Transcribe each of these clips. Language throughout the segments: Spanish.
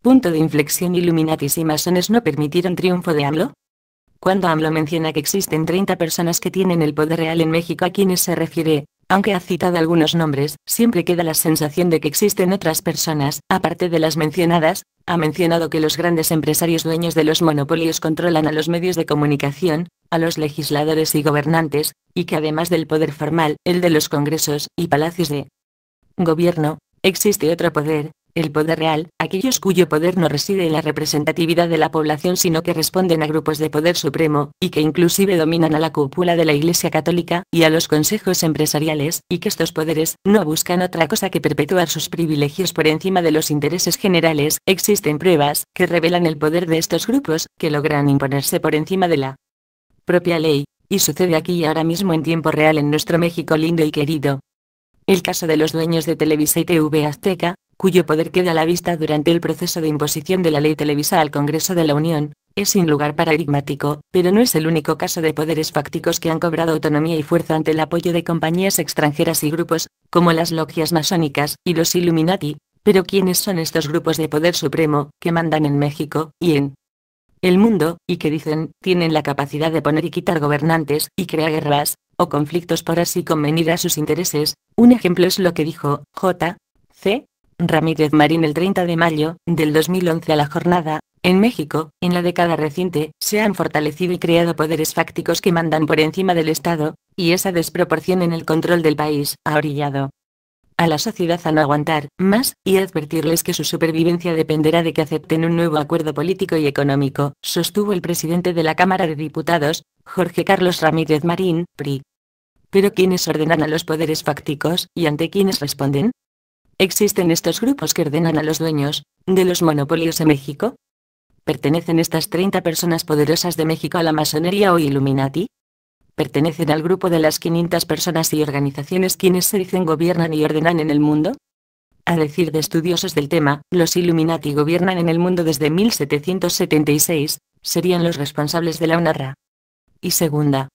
Punto de inflexión. Illuminatis y masones no permitieron triunfo de AMLO. Cuando AMLO menciona que existen 30 personas que tienen el poder real en México, ¿a quienes se refiere? Aunque ha citado algunos nombres, siempre queda la sensación de que existen otras personas, aparte de las mencionadas. Ha mencionado que los grandes empresarios dueños de los monopolios controlan a los medios de comunicación, a los legisladores y gobernantes, y que además del poder formal, el de los congresos y palacios de gobierno, existe otro poder, el poder real, aquellos cuyo poder no reside en la representatividad de la población sino que responden a grupos de poder supremo, y que inclusive dominan a la cúpula de la Iglesia Católica y a los consejos empresariales, y que estos poderes no buscan otra cosa que perpetuar sus privilegios por encima de los intereses generales. Existen pruebas que revelan el poder de estos grupos, que logran imponerse por encima de la propia ley, y sucede aquí y ahora mismo en tiempo real en nuestro México lindo y querido. El caso de los dueños de Televisa y TV Azteca, cuyo poder queda a la vista durante el proceso de imposición de la ley Televisa al Congreso de la Unión, es sin lugar paradigmático, pero no es el único caso de poderes fácticos que han cobrado autonomía y fuerza ante el apoyo de compañías extranjeras y grupos, como las logias masónicas y los Illuminati. Pero ¿quiénes son estos grupos de poder supremo, que mandan en México y en el mundo, y que dicen, tienen la capacidad de poner y quitar gobernantes, y crear guerras, o conflictos por así convenir a sus intereses? Un ejemplo es lo que dijo J. C. Ramírez Marín el 30 de mayo del 2011 a La Jornada. En México, en la década reciente, se han fortalecido y creado poderes fácticos que mandan por encima del Estado, y esa desproporción en el control del país ha orillado a la sociedad a no aguantar más, y advertirles que su supervivencia dependerá de que acepten un nuevo acuerdo político y económico, sostuvo el presidente de la Cámara de Diputados, Jorge Carlos Ramírez Marín, PRI. Pero ¿quiénes ordenan a los poderes fácticos, y ante quiénes responden? ¿Existen estos grupos que ordenan a los dueños de los monopolios en México? ¿Pertenecen estas 30 personas poderosas de México a la masonería o Illuminati? ¿Pertenecen al grupo de las 500 personas y organizaciones quienes se dicen gobiernan y ordenan en el mundo? A decir de estudiosos del tema, los Illuminati gobiernan en el mundo desde 1776, serían los responsables de la Primera y Segunda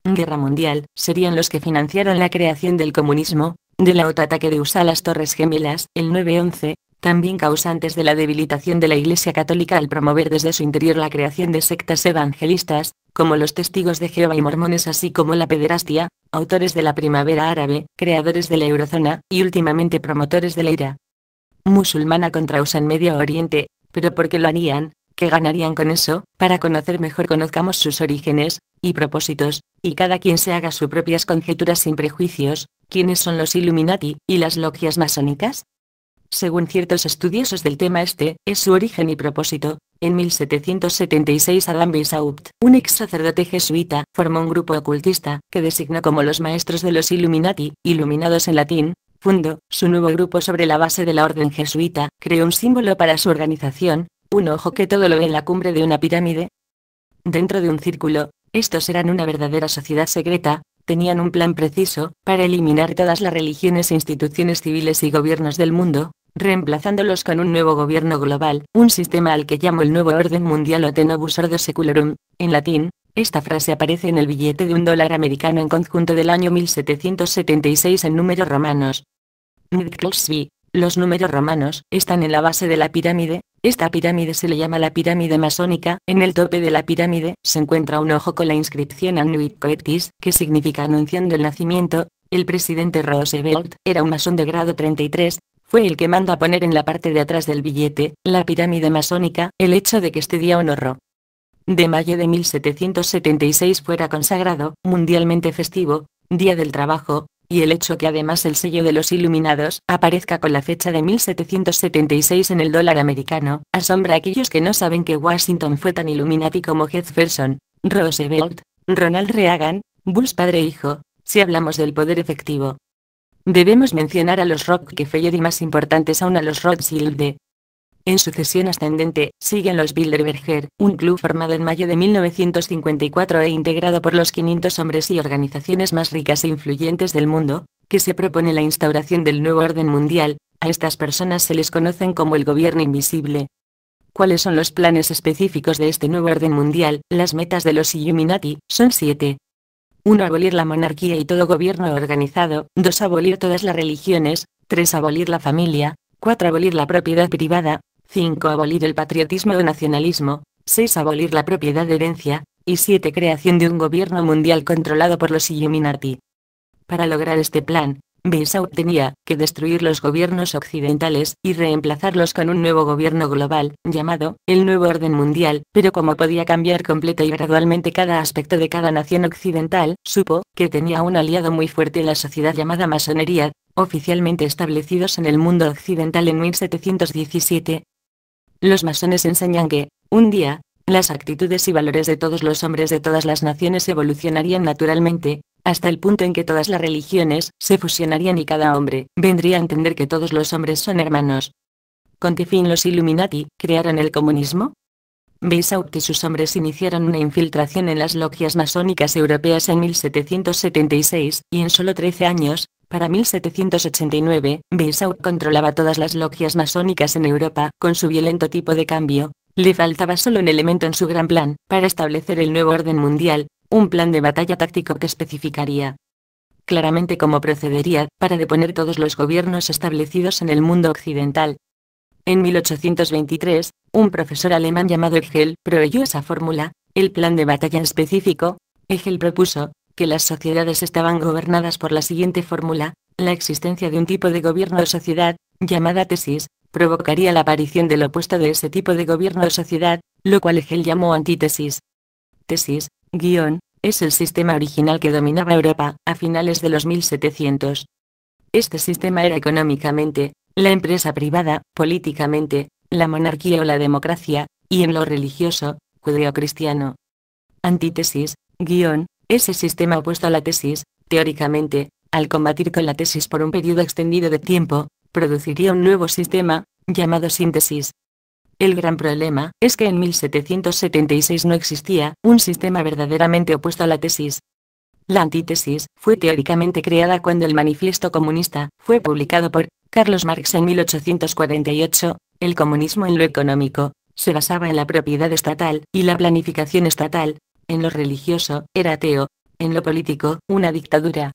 Guerra Mundial, serían los que financiaron la creación del comunismo, del autoataque de USA a las Torres Gemelas, el 9/11, también causantes de la debilitación de la Iglesia Católica al promover desde su interior la creación de sectas evangelistas, como los Testigos de Jehová y Mormones, así como la pederastia, autores de la Primavera Árabe, creadores de la Eurozona, y últimamente promotores de la ira musulmana contra USA en Medio Oriente. ¿Pero por qué lo harían? ¿Qué ganarían con eso? Para conocer mejor conozcamos sus orígenes y propósitos, y cada quien se haga sus propias conjeturas sin prejuicios. ¿Quiénes son los Illuminati y las logias masónicas? Según ciertos estudiosos del tema, este es su origen y propósito. En 1776 Adam Weishaupt, un ex sacerdote jesuita, formó un grupo ocultista, que designó como los maestros de los Illuminati, iluminados en latín. Fundó su nuevo grupo sobre la base de la orden jesuita, creó un símbolo para su organización, un ojo que todo lo ve en la cumbre de una pirámide. Dentro de un círculo, estos eran una verdadera sociedad secreta. Tenían un plan preciso, para eliminar todas las religiones e instituciones civiles y gobiernos del mundo, reemplazándolos con un nuevo gobierno global, un sistema al que llamo el nuevo orden mundial o Novus Ordo Secularum, en latín. Esta frase aparece en el billete de $1 americano en conjunto del año 1776 en números romanos. Los números romanos están en la base de la pirámide. Esta pirámide se le llama la pirámide masónica. En el tope de la pirámide se encuentra un ojo con la inscripción Annuit Coeptis, que significa anunciando el nacimiento. El presidente Roosevelt era un masón de grado 33, fue el que mandó a poner en la parte de atrás del billete la pirámide masónica. El hecho de que este día 1 de mayo de 1776 fuera consagrado mundialmente festivo, Día del Trabajo, y el hecho que además el sello de los Iluminados aparezca con la fecha de 1776 en el dólar americano, asombra a aquellos que no saben que Washington fue tan Illuminati como Jefferson, Roosevelt, Ronald Reagan, Bush padre e hijo. Si hablamos del poder efectivo, debemos mencionar a los Rockefeller y, más importantes aún, a los Rothschild. En sucesión ascendente, siguen los Bilderberger, un club formado en mayo de 1954 e integrado por los 500 hombres y organizaciones más ricas e influyentes del mundo, que se propone la instauración del nuevo orden mundial. A estas personas se les conocen como el gobierno invisible. ¿Cuáles son los planes específicos de este nuevo orden mundial? Las metas de los Illuminati son 7. 1. Abolir la monarquía y todo gobierno organizado. 2. Abolir todas las religiones. 3. Abolir la familia. 4. Abolir la propiedad privada. 5. Abolir el patriotismo o nacionalismo. 6. Abolir la propiedad de herencia. Y 7. Creación de un gobierno mundial controlado por los Illuminati. Para lograr este plan, Weishaupt tenía que destruir los gobiernos occidentales y reemplazarlos con un nuevo gobierno global, llamado el Nuevo Orden Mundial, pero como podía cambiar completa y gradualmente cada aspecto de cada nación occidental, supo que tenía un aliado muy fuerte en la sociedad llamada masonería, oficialmente establecidos en el mundo occidental en 1717. Los masones enseñan que, un día, las actitudes y valores de todos los hombres de todas las naciones evolucionarían naturalmente, hasta el punto en que todas las religiones se fusionarían y cada hombre vendría a entender que todos los hombres son hermanos. ¿Con qué fin los Illuminati crearon el comunismo? Weishaupt y sus hombres iniciaron una infiltración en las logias masónicas europeas en 1776, y en solo 13 años, para 1789, Weishaupt controlaba todas las logias masónicas en Europa. Con su violento tipo de cambio, le faltaba solo un elemento en su gran plan para establecer el nuevo orden mundial, un plan de batalla táctico que especificaría claramente cómo procedería para deponer todos los gobiernos establecidos en el mundo occidental. En 1823, un profesor alemán llamado Hegel proveyó esa fórmula, el plan de batalla en específico. Hegel propuso que las sociedades estaban gobernadas por la siguiente fórmula: la existencia de un tipo de gobierno o sociedad, llamada tesis, provocaría la aparición del opuesto de ese tipo de gobierno o sociedad, lo cual Hegel llamó antítesis. Tesis, es el sistema original que dominaba Europa a finales de los 1700. Este sistema era económicamente la empresa privada, políticamente la monarquía o la democracia, y en lo religioso, judeocristiano. Antítesis, ese sistema opuesto a la tesis, teóricamente, al combatir con la tesis por un periodo extendido de tiempo, produciría un nuevo sistema, llamado síntesis. El gran problema es que en 1776 no existía un sistema verdaderamente opuesto a la tesis. La antítesis fue teóricamente creada cuando el Manifiesto Comunista fue publicado por Carlos Marx en 1848. El comunismo en lo económico se basaba en la propiedad estatal y la planificación estatal; en lo religioso era ateo; en lo político, una dictadura.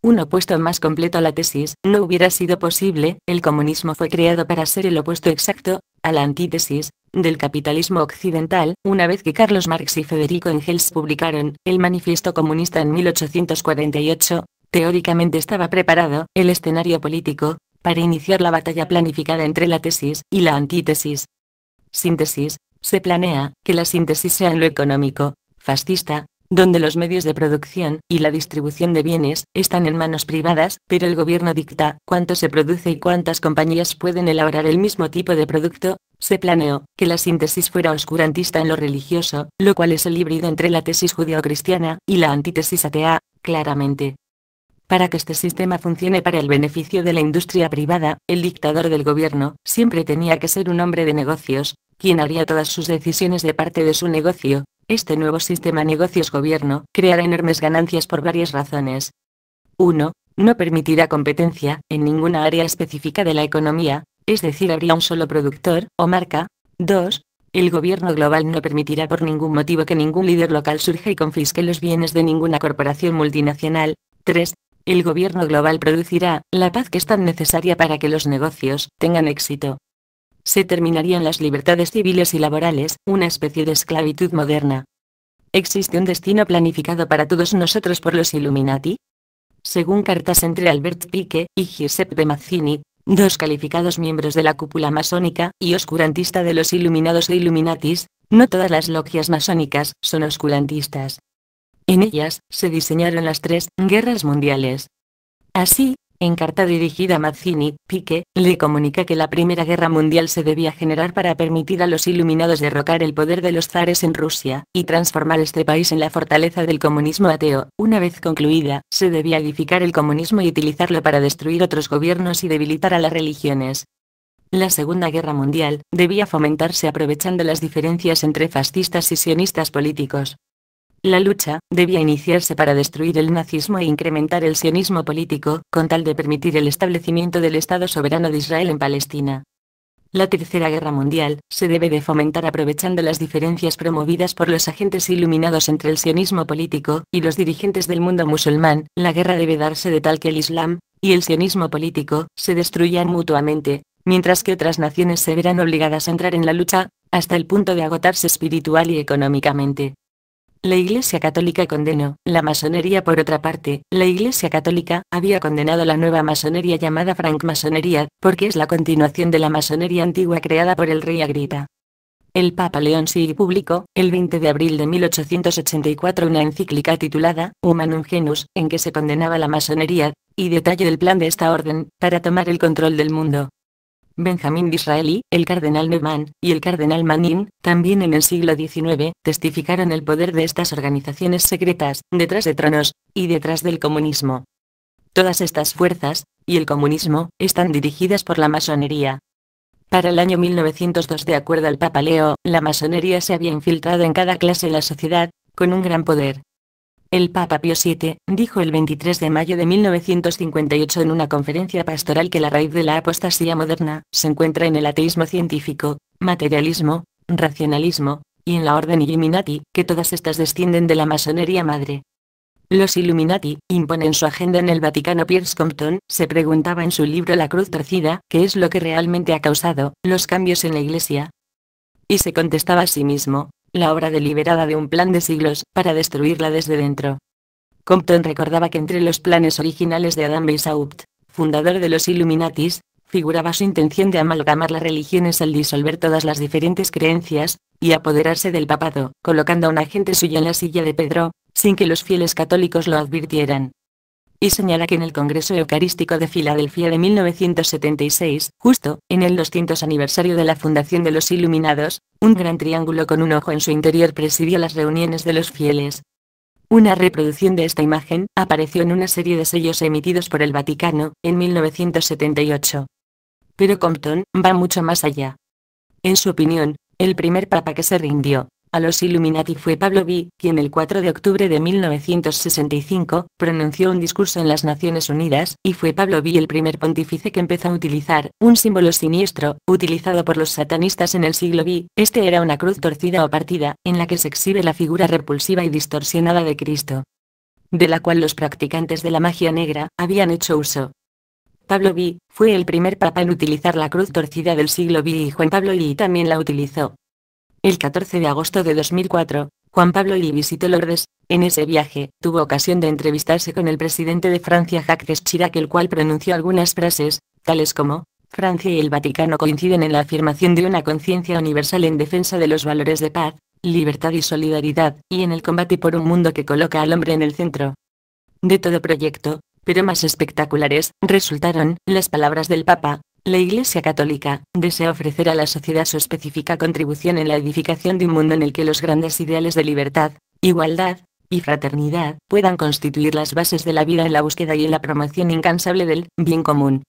Un opuesto más completo a la tesis no hubiera sido posible. El comunismo fue creado para ser el opuesto exacto a la antítesis del capitalismo occidental. Una vez que Carlos Marx y Federico Engels publicaron el Manifiesto Comunista en 1848, teóricamente estaba preparado el escenario político para iniciar la batalla planificada entre la tesis y la antítesis. Síntesis: se planea que la síntesis sea en lo económico, fascista, donde los medios de producción y la distribución de bienes están en manos privadas, pero el gobierno dicta cuánto se produce y cuántas compañías pueden elaborar el mismo tipo de producto. Se planeó que la síntesis fuera oscurantista en lo religioso, lo cual es el híbrido entre la tesis judeo-cristiana y la antítesis atea, claramente. Para que este sistema funcione para el beneficio de la industria privada, el dictador del gobierno siempre tenía que ser un hombre de negocios, quien haría todas sus decisiones de parte de su negocio. Este nuevo sistema negocios-gobierno creará enormes ganancias por varias razones. 1. No permitirá competencia en ninguna área específica de la economía, es decir, habría un solo productor o marca. 2. El gobierno global no permitirá por ningún motivo que ningún líder local surja y confisque los bienes de ninguna corporación multinacional. 3. El gobierno global producirá la paz que es tan necesaria para que los negocios tengan éxito. Se terminarían las libertades civiles y laborales, una especie de esclavitud moderna. ¿Existe un destino planificado para todos nosotros por los Illuminati? Según cartas entre Albert Pike y Giuseppe Mazzini, dos calificados miembros de la cúpula masónica y oscurantista de los Iluminados e Illuminatis, no todas las logias masónicas son oscurantistas. En ellas se diseñaron las 3 guerras mundiales. Así, en carta dirigida a Mazzini, Pike le comunica que la Primera Guerra Mundial se debía generar para permitir a los Iluminados derrocar el poder de los zares en Rusia y transformar este país en la fortaleza del comunismo ateo. Una vez concluida, se debía edificar el comunismo y utilizarlo para destruir otros gobiernos y debilitar a las religiones. La Segunda Guerra Mundial debía fomentarse aprovechando las diferencias entre fascistas y sionistas políticos. La lucha debía iniciarse para destruir el nazismo e incrementar el sionismo político, con tal de permitir el establecimiento del Estado soberano de Israel en Palestina. La Tercera Guerra Mundial se debe de fomentar aprovechando las diferencias promovidas por los agentes iluminados entre el sionismo político y los dirigentes del mundo musulmán. La guerra debe darse de tal que el Islam y el sionismo político se destruyan mutuamente, mientras que otras naciones se verán obligadas a entrar en la lucha, hasta el punto de agotarse espiritual y económicamente. La Iglesia Católica condenó la masonería. Por otra parte, la Iglesia Católica había condenado la nueva masonería llamada francmasonería, porque es la continuación de la masonería antigua creada por el rey Agripa. El Papa León VI publicó, el 20 de abril de 1884, una encíclica titulada Humanum Genus, en que se condenaba la masonería, y detalló el plan de esta orden, para tomar el control del mundo. Benjamín Disraeli, el cardenal Neumann, y el cardenal Manin, también en el siglo XIX, testificaron el poder de estas organizaciones secretas, detrás de tronos, y detrás del comunismo. Todas estas fuerzas, y el comunismo, están dirigidas por la masonería. Para el año 1902, de acuerdo al Papa Leo, la masonería se había infiltrado en cada clase de la sociedad, con un gran poder. El Papa Pío VII dijo el 23 de mayo de 1958 en una conferencia pastoral que la raíz de la apostasía moderna se encuentra en el ateísmo científico, materialismo, racionalismo, y en la orden Illuminati, que todas estas descienden de la masonería madre. Los Illuminati imponen su agenda en el Vaticano. Pierce Compton se preguntaba en su libro La cruz torcida, ¿qué es lo que realmente ha causado los cambios en la Iglesia? Y se contestaba a sí mismo, la obra deliberada de un plan de siglos, para destruirla desde dentro. Compton recordaba que entre los planes originales de Adam Weishaupt, fundador de los Illuminatis, figuraba su intención de amalgamar las religiones al disolver todas las diferentes creencias, y apoderarse del papado, colocando a un agente suyo en la silla de Pedro, sin que los fieles católicos lo advirtieran. Y señala que en el Congreso Eucarístico de Filadelfia de 1976, justo en el 200 aniversario de la fundación de los Iluminados, un gran triángulo con un ojo en su interior presidió las reuniones de los fieles. Una reproducción de esta imagen apareció en una serie de sellos emitidos por el Vaticano, en 1978. Pero Compton va mucho más allá. En su opinión, el primer papa que se rindió a los Illuminati fue Pablo V, quien el 4 de octubre de 1965 pronunció un discurso en las Naciones Unidas, y fue Pablo V el primer pontífice que empezó a utilizar un símbolo siniestro, utilizado por los satanistas en el siglo V. Este era una cruz torcida o partida, en la que se exhibe la figura repulsiva y distorsionada de Cristo, de la cual los practicantes de la magia negra habían hecho uso. Pablo V fue el primer papa en utilizar la cruz torcida del siglo V, y Juan Pablo II también la utilizó. El 14 de agosto de 2004, Juan Pablo II visitó Lourdes. En ese viaje, tuvo ocasión de entrevistarse con el presidente de Francia Jacques Chirac, el cual pronunció algunas frases, tales como: Francia y el Vaticano coinciden en la afirmación de una conciencia universal en defensa de los valores de paz, libertad y solidaridad, y en el combate por un mundo que coloca al hombre en el centro de todo proyecto. Pero más espectaculares resultaron las palabras del Papa: la Iglesia Católica desea ofrecer a la sociedad su específica contribución en la edificación de un mundo en el que los grandes ideales de libertad, igualdad y fraternidad puedan constituir las bases de la vida en la búsqueda y en la promoción incansable del bien común.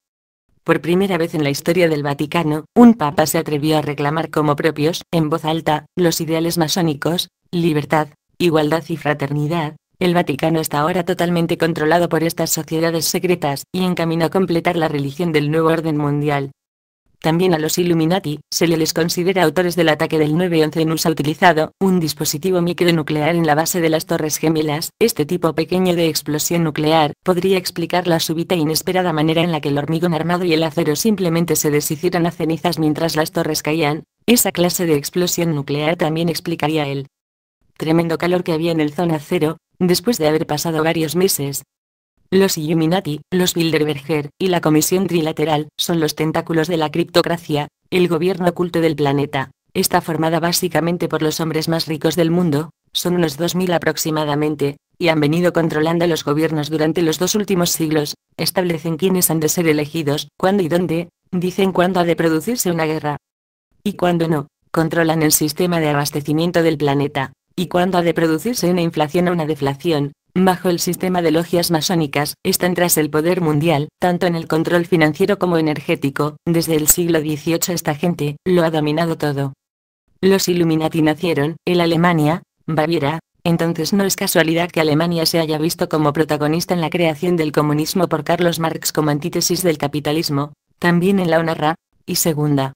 Por primera vez en la historia del Vaticano, un papa se atrevió a reclamar como propios, en voz alta, los ideales masónicos: libertad, igualdad y fraternidad. El Vaticano está ahora totalmente controlado por estas sociedades secretas, y en camino a completar la religión del nuevo orden mundial. También a los Illuminati se les considera autores del ataque del 9/11. En USA utilizado un dispositivo micronuclear en la base de las Torres Gemelas. Este tipo pequeño de explosión nuclear podría explicar la súbita e inesperada manera en la que el hormigón armado y el acero simplemente se deshicieron a cenizas mientras las torres caían. Esa clase de explosión nuclear también explicaría el tremendo calor que había en el zona cero, después de haber pasado varios meses. Los Illuminati, los Bilderberger y la Comisión Trilateral son los tentáculos de la criptocracia, el gobierno oculto del planeta. Está formada básicamente por los hombres más ricos del mundo, son unos 2000 aproximadamente, y han venido controlando los gobiernos durante los 2 últimos siglos. Establecen quiénes han de ser elegidos, cuándo y dónde, dicen cuándo ha de producirse una guerra y cuándo no, controlan el sistema de abastecimiento del planeta, y cuándo ha de producirse una inflación o una deflación. Bajo el sistema de logias masónicas, están tras el poder mundial, tanto en el control financiero como energético. Desde el siglo XVIII esta gente lo ha dominado todo. Los Illuminati nacieron en Alemania, Baviera. Entonces no es casualidad que Alemania se haya visto como protagonista en la creación del comunismo por Carlos Marx como antítesis del capitalismo. También en la Primera y Segunda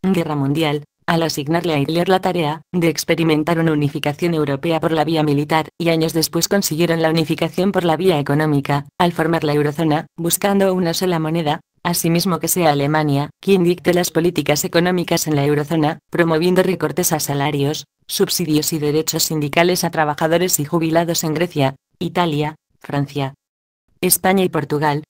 Guerra Mundial, al asignarle a Hitler la tarea de experimentar una unificación europea por la vía militar, y años después consiguieron la unificación por la vía económica, al formar la eurozona, buscando una sola moneda. Asimismo que sea Alemania quien dicte las políticas económicas en la eurozona, promoviendo recortes a salarios, subsidios y derechos sindicales a trabajadores y jubilados en Grecia, Italia, Francia, España y Portugal,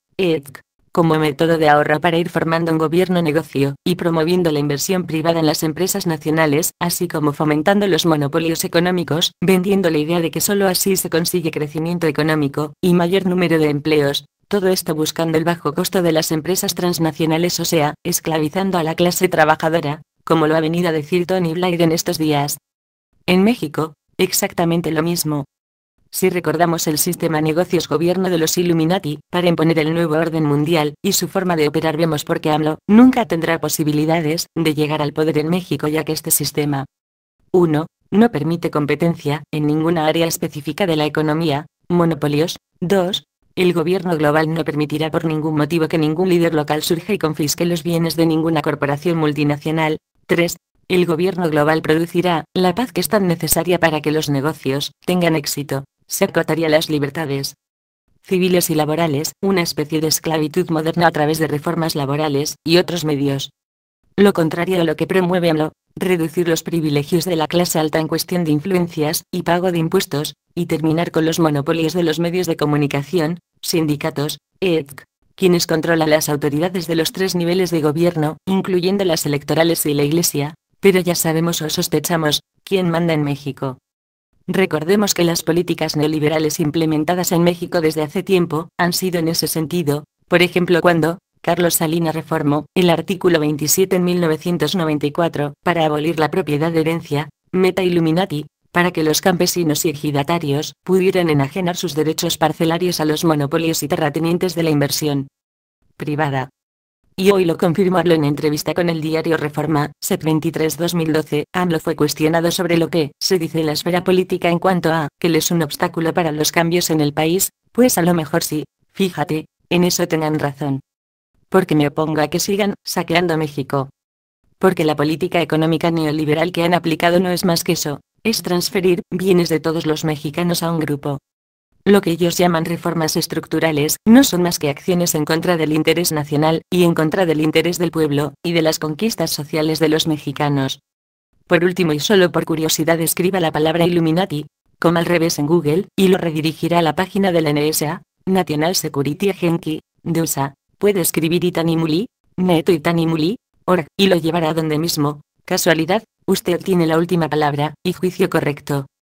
como método de ahorro para ir formando un gobierno-negocio, y promoviendo la inversión privada en las empresas nacionales, así como fomentando los monopolios económicos, vendiendo la idea de que solo así se consigue crecimiento económico, y mayor número de empleos, todo esto buscando el bajo costo de las empresas transnacionales, o sea, esclavizando a la clase trabajadora, como lo ha venido a decir Tony Blair en estos días. En México, exactamente lo mismo. Si recordamos el sistema negocios-gobierno de los Illuminati, para imponer el nuevo orden mundial, y su forma de operar, vemos por qué AMLO nunca tendrá posibilidades de llegar al poder en México, ya que este sistema 1. No permite competencia en ninguna área específica de la economía, monopolios. 2. El gobierno global no permitirá por ningún motivo que ningún líder local surja y confisque los bienes de ninguna corporación multinacional. 3. El gobierno global producirá la paz que es tan necesaria para que los negocios tengan éxito. Se acotaría las libertades civiles y laborales, una especie de esclavitud moderna a través de reformas laborales y otros medios. Lo contrario a lo que promueve AMLO, reducir los privilegios de la clase alta en cuestión de influencias y pago de impuestos, y terminar con los monopolios de los medios de comunicación, sindicatos, quienes controlan las autoridades de los 3 niveles de gobierno, incluyendo las electorales y la Iglesia, pero ya sabemos o sospechamos quién manda en México. Recordemos que las políticas neoliberales implementadas en México desde hace tiempo han sido en ese sentido, por ejemplo cuando Carlos Salinas reformó el artículo 27 en 1994 para abolir la propiedad de herencia, Meta Illuminati, para que los campesinos y ejidatarios pudieran enajenar sus derechos parcelarios a los monopolios y terratenientes de la inversión privada. Y hoy lo confirmó AMLO en entrevista con el diario Reforma, Sep 23-2012. AMLO fue cuestionado sobre lo que se dice en la esfera política en cuanto a que él es un obstáculo para los cambios en el país, pues a lo mejor sí, fíjate, en eso tengan razón. Porque me opongo a que sigan saqueando México. Porque la política económica neoliberal que han aplicado no es más que eso, es transferir bienes de todos los mexicanos a un grupo. Lo que ellos llaman reformas estructurales no son más que acciones en contra del interés nacional, y en contra del interés del pueblo, y de las conquistas sociales de los mexicanos. Por último y solo por curiosidad, escriba la palabra Illuminati, como al revés en Google, y lo redirigirá a la página de la NSA, National Security Agency, de USA. Puede escribir Itanimuli, Neto Itanimuli, org, y lo llevará a donde mismo. Casualidad, usted tiene la última palabra, y juicio correcto.